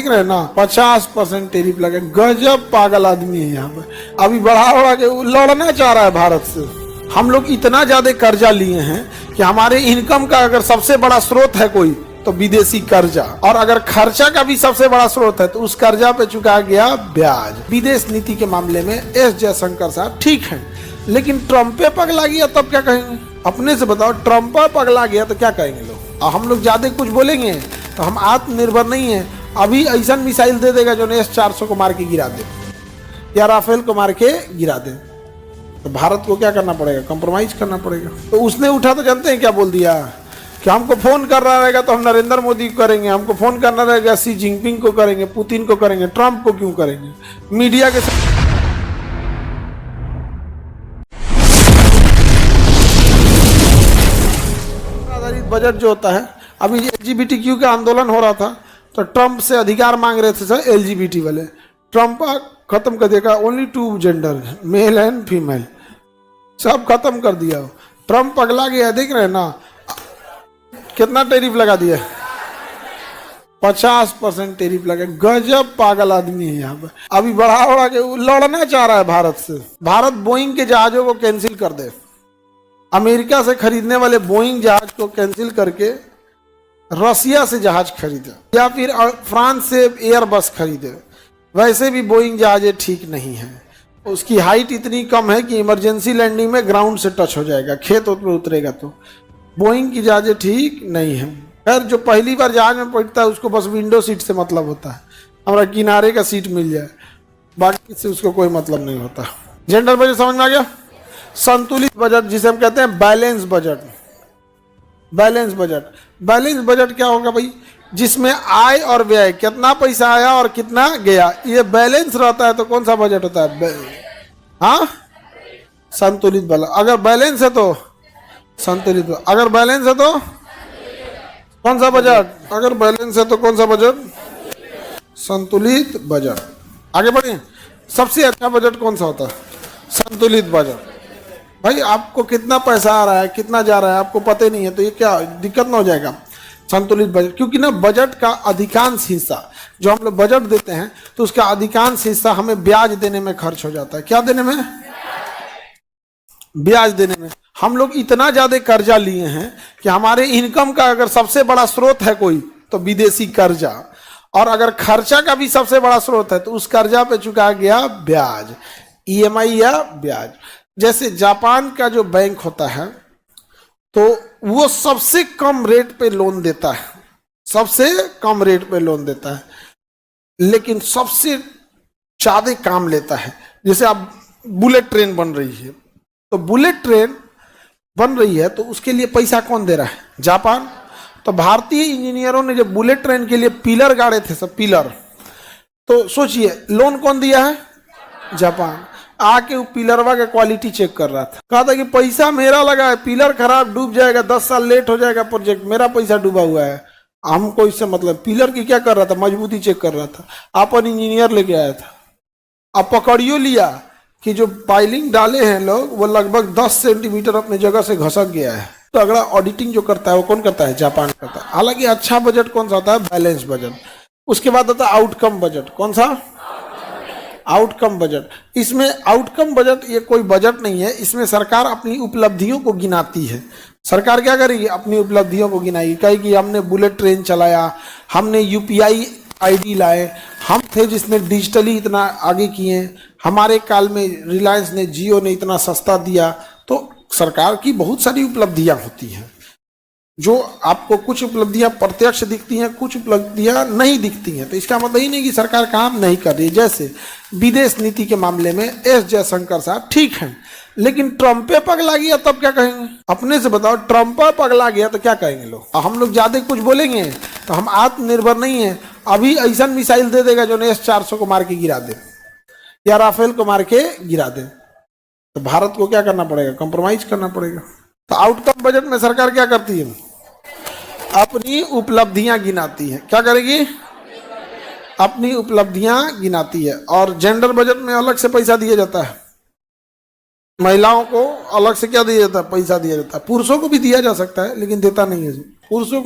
देख रहे हैं ना, 50% टेरिफ लगे। गजब पागल आदमी है यहाँ पे। अभी बढ़ा के लड़ना चाह रहा है भारत से। हम लोग इतना ज्यादा कर्जा लिए हैं कि हमारे इनकम का अगर सबसे बड़ा स्रोत है कोई तो विदेशी कर्जा, और अगर खर्चा का भी सबसे बड़ा स्रोत है तो उस कर्जा पे चुका गया ब्याज। विदेश नीति के मामले में एस जयशंकर साहब ठीक हैं, लेकिन ट्रम्प पे पगला गया तब क्या कहेंगे? अपने से बताओ, ट्रम्प पे पगला गया तो क्या कहेंगे लोग? और हम लोग ज्यादा कुछ बोलेंगे तो हम आत्मनिर्भर नहीं है। अभी ऐसा मिसाइल दे देगा जो S-400 को मार के गिरा दे, या राफेल को मार के गिरा दे, तो भारत को क्या करना पड़ेगा? कंप्रोमाइज करना पड़ेगा। तो उसने उठा तो जानते हैं क्या बोल दिया कि हमको फोन कर रहा रहेगा तो हम नरेंद्र मोदी को करेंगे, हमको फोन करना रहेगा शी जिनपिंग को करेंगे, पुतिन को करेंगे, ट्रम्प को क्यों करेंगे? मीडिया के आधारित बजट जो होता है, अभी LGBTQ का आंदोलन हो रहा था तो ट्रम्प से अधिकार मांग रहे थे सर LGBT वाले। ट्रम्प खत्म कर देगा, only 2 gender, male and female, सब खत्म कर दिया। ट्रम्प पगला गया, देख रहे हैं ना, कितना टैरिफ लगा दिया, 50% टैरिफ लगे। गजब पागल आदमी है यहाँ पे। अभी बढ़ा के लड़ना चाह रहा है भारत से। भारत बोइंग के जहाजों को कैंसिल कर दे, अमेरिका से खरीदने वाले बोइंग जहाज को कैंसिल करके रसिया से जहाज खरीदे, या फिर फ्रांस से एयरबस खरीदे। वैसे भी बोइंग जहाज ठीक नहीं है, उसकी हाइट इतनी कम है कि इमरजेंसी लैंडिंग में ग्राउंड से टच हो जाएगा, खेत में उतरेगा। तो बोइंग की जहाज ठीक नहीं है। खैर, जो पहली बार जहाज में बैठता है उसको बस विंडो सीट से मतलब होता है, हमारा किनारे का सीट मिल जाए, बाकी से उसको कोई मतलब नहीं होता। जेंडर बजट समझ में आ गया? संतुलित बजट जिसे हम कहते हैं balance budget. Balance budget, balance budget क्या होगा भाई? जिसमें आय और व्यय, कितना पैसा आया और कितना गया, ये बैलेंस रहता है तो कौन सा बजट होता है? हाँ, संतुलित बजट। अगर बैलेंस है तो संतुलित, अगर बैलेंस है तो कौन सा बजट? अगर बैलेंस है तो कौन सा बजट? संतुलित बजट। आगे बढ़े, सबसे अच्छा बजट कौन सा होता है? संतुलित बजट। भाई आपको कितना पैसा आ रहा है, कितना जा रहा है, आपको पता ही नहीं है, तो ये क्या दिक्कत ना हो जाएगा? संतुलित बजट, क्योंकि ना बजट का अधिकांश हिस्सा जो हम लोग बजट देते हैं तो उसका अधिकांश हिस्सा हमें ब्याज देने में खर्च हो जाता है। क्या देने में? ब्याज देने में। हम लोग इतना ज्यादा कर्जा लिए हैं कि हमारे इनकम का अगर सबसे बड़ा स्रोत है कोई तो विदेशी कर्जा, और अगर खर्चा का भी सबसे बड़ा स्रोत है तो उस कर्जा पे चुका गया ब्याज, EMI या ब्याज। जैसे जापान का जो बैंक होता है तो वो सबसे कम रेट पे लोन देता है, सबसे कम रेट पे लोन देता है, लेकिन सबसे ज्यादा काम लेता है। जैसे अब बुलेट ट्रेन बन रही है, तो बुलेट ट्रेन बन रही है तो उसके लिए पैसा कौन दे रहा है? जापान। तो भारतीय इंजीनियरों ने जब बुलेट ट्रेन के लिए पिलर गाड़े थे, सब पिलर, तो सोचिए लोन कौन दिया है? जापान। आके वो पिलरवा का क्वालिटी चेक कर रहा था, कहा था कि पैसा मेरा लगा है, पिलर खराब, डूब जाएगा, 10 साल लेट हो जाएगा प्रोजेक्ट, मेरा पैसा डूबा हुआ है, हमको इससे मतलब। पिलर की क्या कर रहा था? मजबूती चेक कर रहा था। अपन इंजीनियर लेके आया था, अब पकड़ियो लिया कि जो पाइलिंग डाले हैं लोग वो लगभग 10 सेंटीमीटर अपने जगह से घसक गया है। तो अगला ऑडिटिंग जो करता है वो कौन करता है? जापान करता है। हालांकि अच्छा बजट कौन सा होता है? Balance budget. उसके बाद होता है आउटकम बजट। कौन सा? Outcome budget. इसमें आउटकम बजट ये कोई बजट नहीं है, इसमें सरकार अपनी उपलब्धियों को गिनाती है। सरकार क्या करेगी? अपनी उपलब्धियों को गिनाएगी, कहेगी हमने बुलेट ट्रेन चलाया, हमने UPI ID लाए, हम थे जिसने डिजिटली इतना आगे किए, हमारे काल में रिलायंस ने, जियो ने इतना सस्ता दिया। तो सरकार की बहुत सारी उपलब्धियां होती हैं, जो आपको कुछ उपलब्धियां प्रत्यक्ष दिखती हैं, कुछ उपलब्धियां नहीं दिखती हैं। तो इसका मतलब ही नहीं कि सरकार काम नहीं कर रही है। जैसे विदेश नीति के मामले में एस जयशंकर साहब ठीक हैं, लेकिन ट्रम्प पे पगला गया तब क्या कहेंगे? अपने से बताओ, ट्रम्प पे पगला गया तो क्या कहेंगे लोग? हम लोग ज्यादा कुछ बोलेंगे तो हम आत्मनिर्भर नहीं है। अभी ऐसा मिसाइल दे देगा जो S-400 को मार के गिरा दे, या राफेल को मार के गिरा दे, तो भारत को क्या करना पड़ेगा? कंप्रोमाइज करना पड़ेगा। तो आउटकम बजट में सरकार क्या करती है? अपनी उपलब्धियां गिनाती है। क्या करेगी? अपनी उपलब्धियां गिनाती है। और जेंडर बजट में अलग से पैसा दिया जाता है, महिलाओं को अलग से क्या दिया जाता है? पैसा दिया जाता है। पुरुषों को भी दिया जा सकता है लेकिन देता नहीं है, पुरुषों को